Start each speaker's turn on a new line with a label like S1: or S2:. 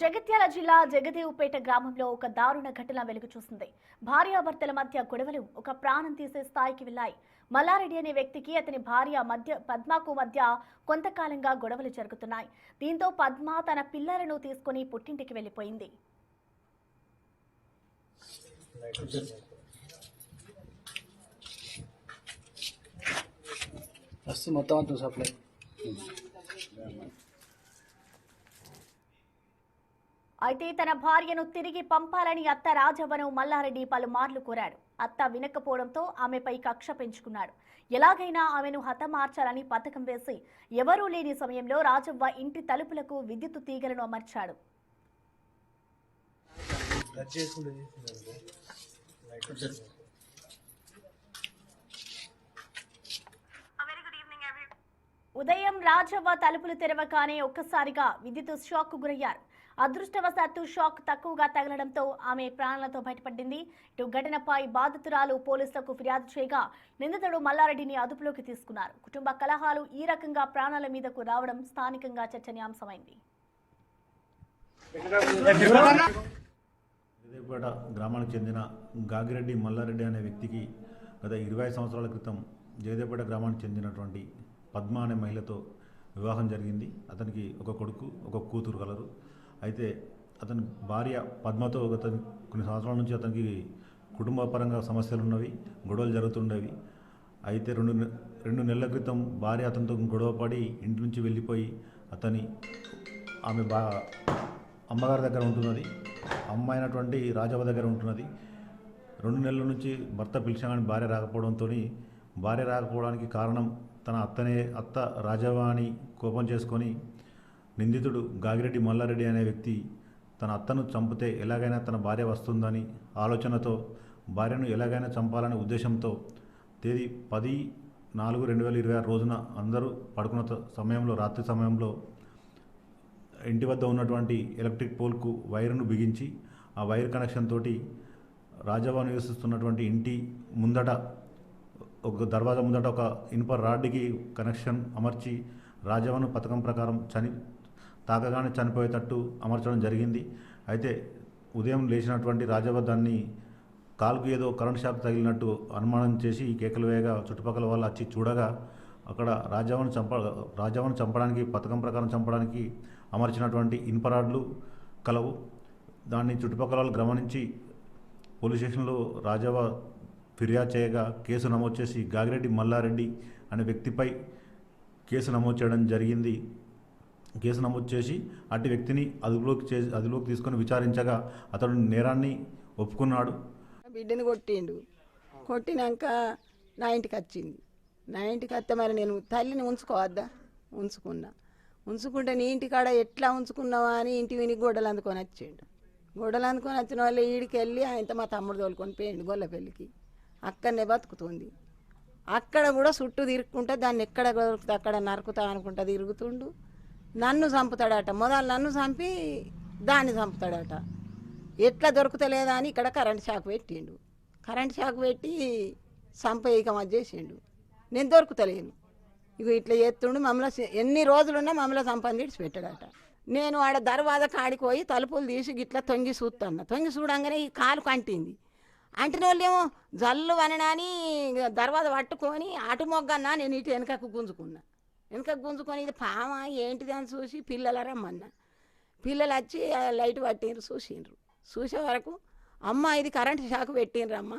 S1: జగిత్యాల జిల్లా జగదేవుపేట గ్రామంలో ఒక దారుణ ఘటన వెలుగు చూసింది. భార్యాభర్తల మధ్య గొడవలు ఒక ప్రాణం తీసే స్థాయికి వెళ్లాయి. మల్లారెడ్డి అనే వ్యక్తికి అతని భార్య పద్మకు మధ్య కొంతకాలంగా గొడవలు జరుగుతున్నాయి. దీంతో పద్మ తన పిల్లలను తీసుకుని పుట్టింటికి వెళ్లిపోయింది. అయితే తన భార్యను తిరిగి పంపాలని అత్త రాజవ్వను మల్లారెడ్డి పలుమార్లు కోరాడు. అత్త వినకపోవడంతో ఆమెపై కక్ష పెంచుకున్నాడు. ఎలాగైనా ఆమెను హతమార్చాలని పథకం వేసి ఎవరూ లేని సమయంలో రాజవ్వ ఇంటి తలుపులకు విద్యుత్ తీగలను అమర్చాడు. ఉదయం రాజవ్వ తలుపులు తెరవగానే ఒక్కసారిగా విద్యుత్ షాక్ కు గురయ్యారు. అదృష్టవశాత్తు షాక్ తక్కువగా తగలడంతో ఆమె ప్రాణాలతో బయటపడింది. ఇటు ఘటనపై బాధితురాలు పోలీసులకు ఫిర్యాదు చేయగా నిందితుడు మల్లారెడ్డిని అదుపులోకి తీసుకున్నారు. కుటుంబ కలహాలు ఈ రకంగా ప్రాణాల మీదకు రావడం స్థానికంగా చర్చనీయాంశమైంది.
S2: జగదేవుపేట గ్రామానికి చెందిన గాగిరెడ్డి మల్లారెడ్డి అనే వ్యక్తికి గత 20 సంవత్సరాల క్రితం జగదేవుపేట గ్రామానికి చెందినటువంటి పద్మ అనే మహిళతో వివాహం జరిగింది. అతనికి ఒక కొడుకు ఒక కూతురు కలరు. అయితే అతని భార్య పద్మతో కొన్ని సంవత్సరాల నుంచి అతనికి కుటుంబ పరంగా సమస్యలు ఉన్నవి, గొడవలు జరుగుతుండేవి. అయితే రెండు నెలల క్రితం భార్య అతనితో గొడవపడి ఇంటి నుంచి వెళ్ళిపోయి ఆమె అమ్మగారి దగ్గర ఉంటున్నది, అమ్మ అయినటువంటి రాజవ్వ దగ్గర ఉంటున్నది. 2 నెలల నుంచి భర్త పిలిచినా కానీ భార్య రాకపోవడానికి కారణం తన అత్త రాజవ్వ అని కోపం చేసుకొని నిందితుడు గాగిరెడ్డి మల్లారెడ్డి అనే వ్యక్తి తన అత్తను చంపితే ఎలాగైనా తన భార్య వస్తుందని ఆలోచనతో భార్యను ఎలాగైనా చంపాలనే ఉద్దేశంతో తేదీ 10/4/2026 రోజున అందరూ పడుకున్న సమయంలో రాత్రి సమయంలో ఇంటి వద్ద ఉన్నటువంటి ఎలక్ట్రిక్ పోల్కు వైరును బిగించి ఆ వైర్ కనెక్షన్ తోటి రాజవ్వ నివసిస్తున్నటువంటి ఇంటి ముందట ఒక దర్వాజా ముందట ఒక ఇనుప రాడ్కి కనెక్షన్ అమర్చి రాజవ్వను పథకం ప్రకారం తాకగానే చనిపోయేటట్టు అమర్చడం జరిగింది. అయితే ఉదయం లేచినటువంటి రాజవ్వ దాన్ని కాలుకు ఏదో కరెంట్ షాక్ తగిలినట్టు అనుమానం చేసి కేకలు వేయగా చుట్టుపక్కల వాళ్ళు వచ్చి చూడగా అక్కడ రాజవ్వను చంపడానికి పథకం ప్రకారం చంపడానికి అమర్చినటువంటి ఇనుపరాడ్లు కలవు. దాన్ని చుట్టుపక్కల వాళ్ళు గమనించి పోలీస్ స్టేషన్లో రాజవ్వ ఫిర్యాదు చేయగా కేసు నమోదు చేసి గాగిరెడ్డి మల్లారెడ్డి అనే వ్యక్తిపై కేసు నమోదు చేయడం జరిగింది. కేసు నమోదు చేసి అట్టి వ్యక్తిని అదుపులోకి తీసుకొని విచారించగా అతడు నేరాన్ని ఒప్పుకున్నాడు.
S3: బిడ్డని కొట్టినాక నా ఇంటికి వచ్చింది. నా ఇంటికి వస్తే మరి నేను తల్లిని ఉంచుకోవద్దా? ఉంచుకుంటే నీ ఇంటికాడ ఎట్లా ఉంచుకున్నావా అని ఇంటి విని గొడ్డలు అందుకొని వచ్చిండు. గొడ్డలు అందుకొని వచ్చిన వాళ్ళు ఈడికి వెళ్ళి ఆయనతో మా తమ్ముడు తోలుకొని పోయిండు గొల్లపల్లికి. అక్కడనే బతుకుతుంది. అక్కడ కూడా చుట్టూ తిరుక్కుంటే దాన్ని ఎక్కడ దొరుకుతా అక్కడ నరుకుతా అనుకుంటా తిరుగుతుండు. నన్ను చంపుతాడట. మొదలు నన్ను చంపి దాన్ని చంపుతాడట. ఎట్లా దొరుకుతలేదా అని ఇక్కడ కరెంట్ షాక్ పెట్టిండు. కరెంట్ షాక్ పెట్టి చంపేయకం చేసిండు. నేను దొరుకుతలేను. ఇక ఇట్లా చేస్తుండు. మమ్మల్ని ఎన్ని రోజులున్నా మమ్మల్ని చంపని విడిచిపెట్టాడట. నేను ఆడ దర్వాజా కాడికి పోయి తలుపులు తీసి గిట్లా తొంగి చూస్తాను. తొంగి చూడంగానే ఈ కాలు కంటింది. అంటిన వాళ్ళేమో జల్లు అనడాని దర్వాజా పట్టుకొని అటు మొగ్గన్నా నేను ఇటు వెనకకు గుంజుకొని ఇది పామా ఏంటిది అని చూసి పిల్లల రమ్మన్నా. పిల్లలు వచ్చి లైట్ పట్టిండ్రు చూసే వరకు అమ్మ ఇది కరెంటు షాక్ పెట్టిండ్రమ్మ